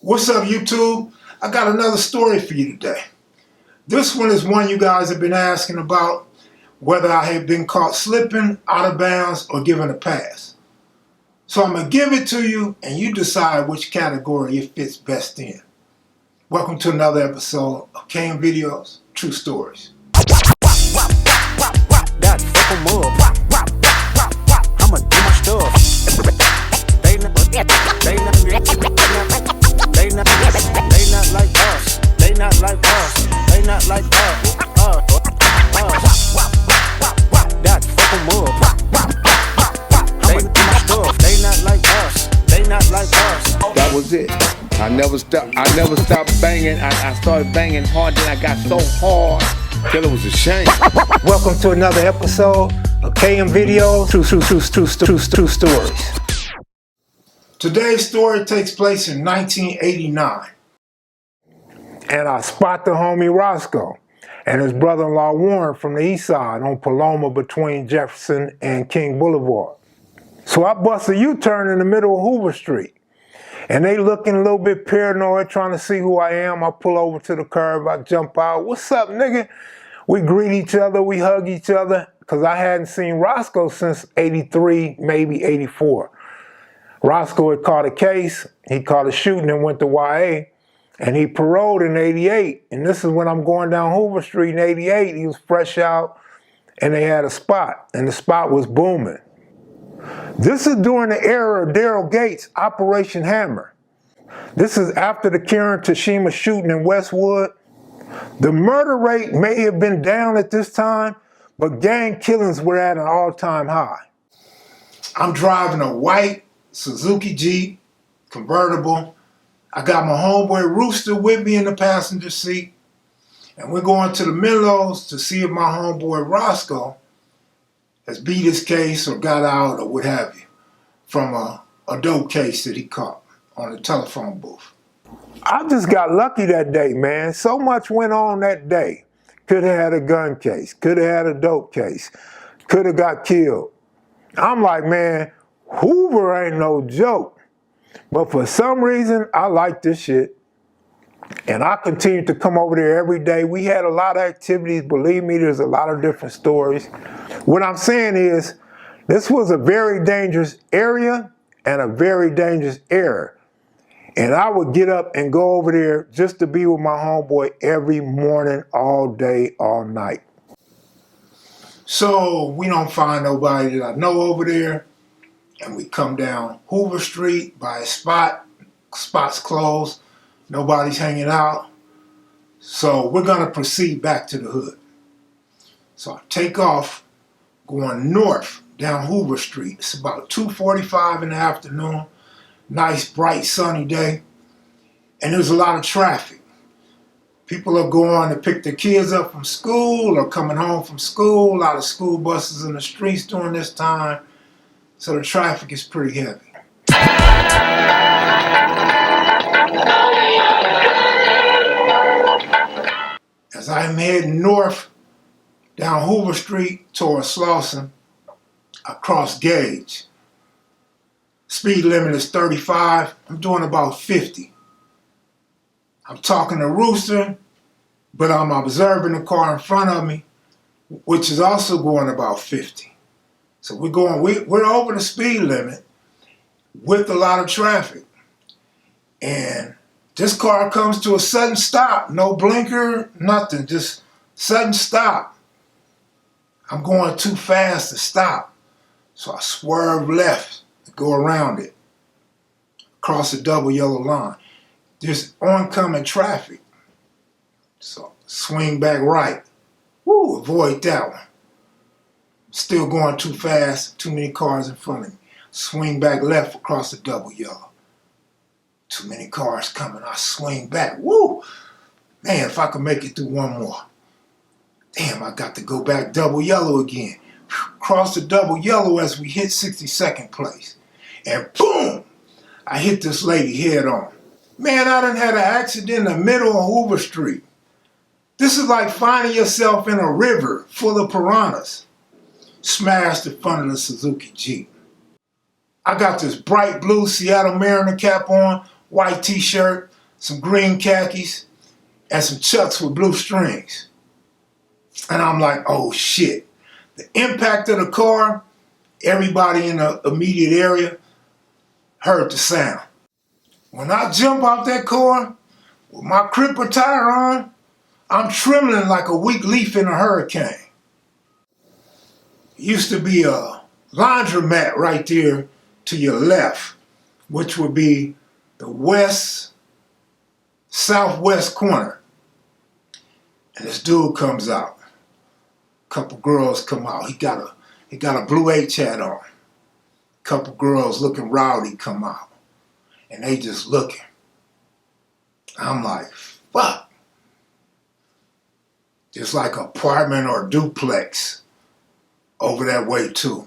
What's up, YouTube? I got another story for you today. This one is one you guys have been asking about, whether I have been caught slipping, out of bounds, or given a pass. So I'm going to give it to you, and you decide which category it fits best in. Welcome to another episode of Kev Videos, True Stories. I'ma do my stuff. They not like us. They not like us. They not like us. That fuck 'em up. I'ma do my stuff. They not like us. They not like us. That was it. I never stopped banging. I started banging hard, then I got so hard till it was a shame. Welcome to another episode of Kev Videos, True Stories. Today's story takes place in 1989. And I spot the homie Rosco and his brother-in-law Warren from the east side on Paloma between Jefferson and King Boulevard. So I bust a U-turn in the middle of Hoover Street. And they looking a little bit paranoid, trying to see who I am. I pull over to the curb, I jump out. What's up, nigga? We greet each other, we hug each other, because I hadn't seen Rosco since 83, maybe 84. Rosco had caught a case, he caught a shooting and went to YA, and he paroled in 88. And this is when I'm going down Hoover Street in 88. He was fresh out, and they had a spot, and the spot was booming. This is during the era of Daryl Gates' Operation Hammer. This is after the Karen Tashima shooting in Westwood. The murder rate may have been down at this time, but gang killings were at an all-time high. I'm driving a white Suzuki Jeep convertible. I got my homeboy Rooster with me in the passenger seat, and we're going to the Menlos to see if my homeboy Rosco has beat his case or got out or what have you from a dope case that he caught on the telephone booth. I just got lucky that day, man. So much went on that day. Could have had a gun case, could have had a dope case, could have got killed. I'm like, man, Hoover ain't no joke. But for some reason, I like this shit. And I continued to come over there every day. We had a lot of activities. Believe me, there's a lot of different stories. What I'm saying is, this was a very dangerous area and a very dangerous era. And I would get up and go over there just to be with my homeboy every morning, all day, all night. So we don't find nobody that I know over there. And we come down Hoover Street by a spot. Spot's closed. Nobody's hanging out. So we're going to proceed back to the hood. So I take off going north down Hoover Street. It's about 2:45 in the afternoon. Nice, bright, sunny day. And there's a lot of traffic. People are going to pick their kids up from school or coming home from school. A lot of school buses in the streets during this time. So the traffic is pretty heavy. As I'm heading north down Hoover Street towards Slauson, I cross Gage. Speed limit is 35. I'm doing about 50. I'm talking to Rooster, but I'm observing the car in front of me, which is also going about 50. So we're over the speed limit with a lot of traffic. And this car comes to a sudden stop. No blinker, nothing, just sudden stop. I'm going too fast to stop. So I swerve left to go around it. Cross the double yellow line. There's oncoming traffic. So swing back right. Woo, avoid that one. Still going too fast, too many cars in front of me. Swing back left across the double yellow. Too many cars coming, I swing back. Woo! Man, if I could make it through one more. Damn, I got to go back double yellow again. Cross the double yellow as we hit 62nd place. And boom! I hit this lady head on. Man, I done had an accident in the middle of Hoover Street. This is like finding yourself in a river full of piranhas. Smashed the front of the Suzuki Jeep. I got this bright blue Seattle Mariner cap on, white t-shirt, some green khakis, and some chucks with blue strings. And I'm like, oh shit. The impact of the car, everybody in the immediate area heard the sound. When I jump out that car with my cripper tire on, I'm trembling like a weak leaf in a hurricane. Used to be a laundromat right there to your left, which would be the southwest corner. And this dude comes out. A couple girls come out. He got a blue H hat on. A couple girls looking rowdy come out. And they just looking. I'm like, fuck. Just like an apartment or a duplex over that way too.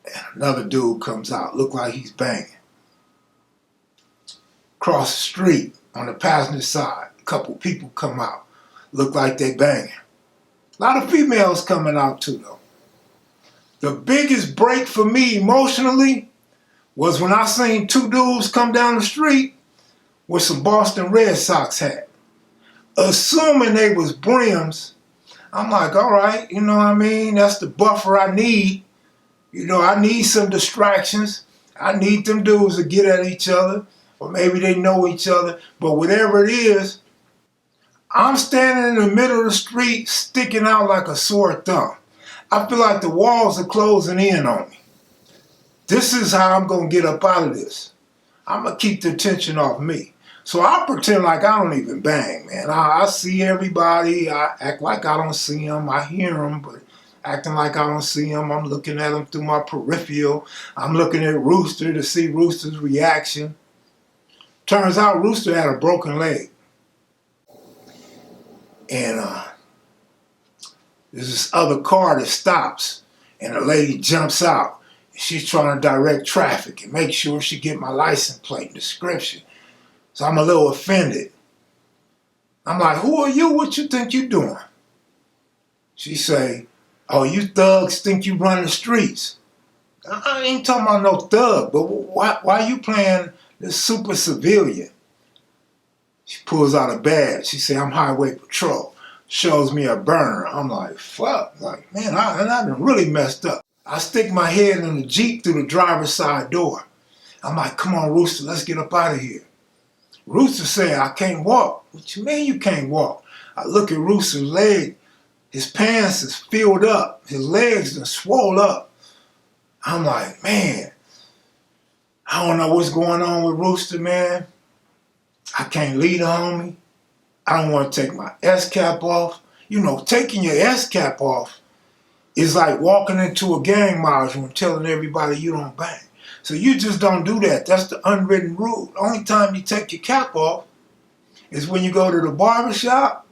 And another dude comes out, look like he's banging. Across the street on the passenger side, a couple people come out, look like they banging. A lot of females coming out too though. The biggest break for me emotionally was when I seen two dudes come down the street with some Boston Red Sox hat. Assuming they was brims, I'm like, all right, you know what I mean? That's the buffer I need. You know, I need some distractions. I need them dudes to get at each other, or maybe they know each other. But whatever it is, I'm standing in the middle of the street sticking out like a sore thumb. I feel like the walls are closing in on me. This is how I'm going to get up out of this. I'm going to keep the attention off me. So I pretend like I don't even bang, man. I see everybody. I act like I don't see them. I hear them, but acting like I don't see them. I'm looking at them through my peripheral. I'm looking at Rooster to see Rooster's reaction. Turns out Rooster had a broken leg. And there's this other car that stops, and a lady jumps out. She's trying to direct traffic and make sure she get my license plate and description. So I'm a little offended. I'm like, who are you? What you think you doing? She say, oh, you thugs think you run the streets. I ain't talking about no thug, but why you playing this super civilian? She pulls out a badge. She say, I'm highway patrol. Shows me a burner. I'm like, fuck. Like, man, I done really messed up. I stick my head in the Jeep through the driver's side door. I'm like, come on, Rooster, let's get up out of here. Rooster said, I can't walk. What you mean you can't walk? I look at Rooster's leg. His pants is filled up. His legs done swole up. I'm like, man, I don't know what's going on with Rooster, man. I can't lead a homie. I don't want to take my S-cap off. You know, taking your S-cap off is like walking into a gang module and telling everybody you don't bang. So you just don't do that. That's the unwritten rule. The only time you take your cap off is when you go to the barbershop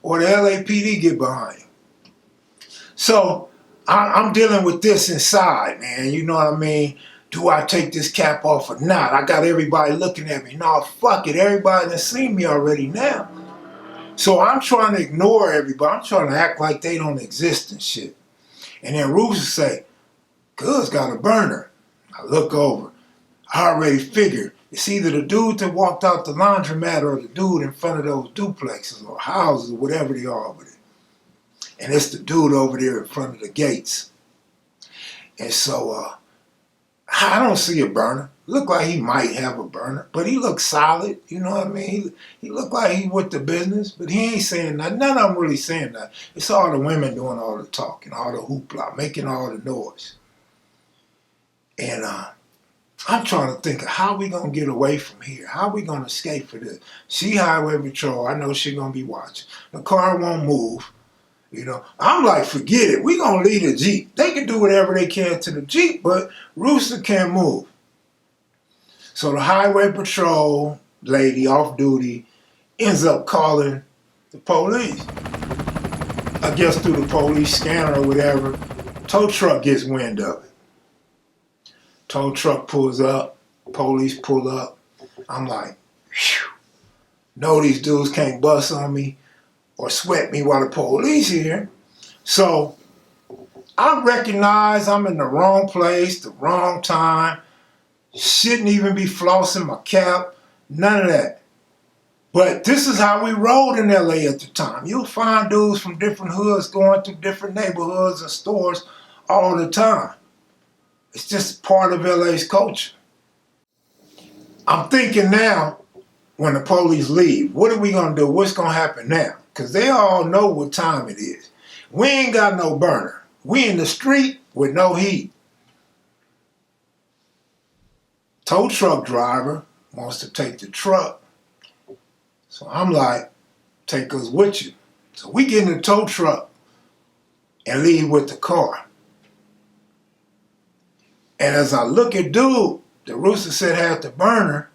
or the LAPD get behind you. So I'm dealing with this inside, man. You know what I mean? Do I take this cap off or not? I got everybody looking at me. No, fuck it. Everybody done seen me already now. So I'm trying to ignore everybody. I'm trying to act like they don't exist and shit. And then Rooster say, Cuz got a burner. I look over. I already figured it's either the dude that walked out the laundromat or the dude in front of those duplexes or houses or whatever they are over there. And it's the dude over there in front of the gates. And so I don't see a burner. Look like he might have a burner, but he looks solid. You know what I mean? He look like he with the business, but he ain't saying nothing. None of them really saying that. It's all the women doing all the talking, all the hoopla, making all the noise. And I'm trying to think of how we gonna get away from here. How we gonna escape for this? She highway patrol. I know she gonna be watching. The car won't move. You know, I'm like, forget it. We gonna leave the Jeep. They can do whatever they can to the Jeep, but Rooster can't move. So the highway patrol lady off duty ends up calling the police. I guess through the police scanner or whatever. Tow truck gets wind of it. Tow truck pulls up. Police pull up. I'm like, phew. No, these dudes can't bust on me or sweat me while the police here. So I recognize I'm in the wrong place, the wrong time. Shouldn't even be flossing my cap. None of that. But this is how we rolled in LA at the time. You'll find dudes from different hoods going through different neighborhoods and stores all the time. It's just part of LA's culture. I'm thinking now, when the police leave, what are we going to do? What's going to happen now? Because they all know what time it is. We ain't got no burner. We in the street with no heat. Tow truck driver wants to take the truck. So I'm like, take us with you. So we get in the tow truck and leave with the car. And as I look at dude, the Rooster said had the burner,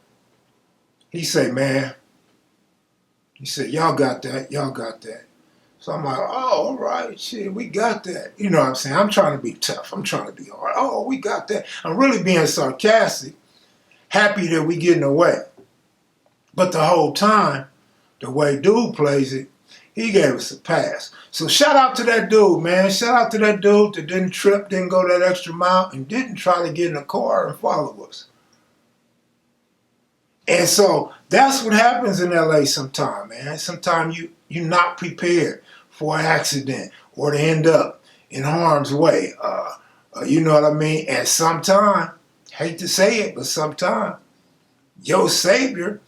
he said, man, he said, y'all got that, y'all got that. So I'm like, oh, all right, shit, we got that. You know what I'm saying? I'm trying to be tough. I'm trying to be hard. Oh, we got that. I'm really being sarcastic, happy that we getting away. But the whole time, the way dude plays it, he gave us a pass. So shout out to that dude, man. Shout out to that dude that didn't trip, didn't go that extra mile, and didn't try to get in a car and follow us. And so that's what happens in LA sometimes, man. Sometimes you're not prepared for an accident or to end up in harm's way. You know what I mean? And sometimes, hate to say it, but sometimes your savior,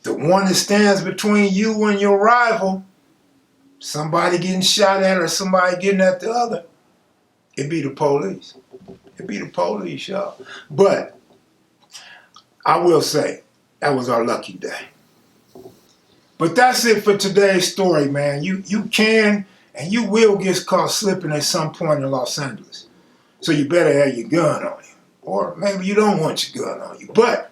the one that stands between you and your rival, somebody getting shot at or somebody getting at the other, it be the police. It be the police, y'all. But I will say, that was our lucky day. But that's it for today's story, man. You can and you will get caught slipping at some point in Los Angeles. So you better have your gun on you. Or maybe you don't want your gun on you. But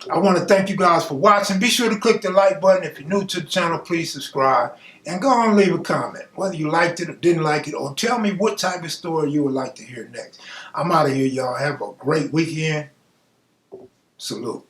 I want to thank you guys for watching. Be sure to click the like button. If you're new to the channel, please subscribe. And go on and leave a comment, whether you liked it or didn't like it, or tell me what type of story you would like to hear next. I'm out of here, y'all. Have a great weekend. Salute.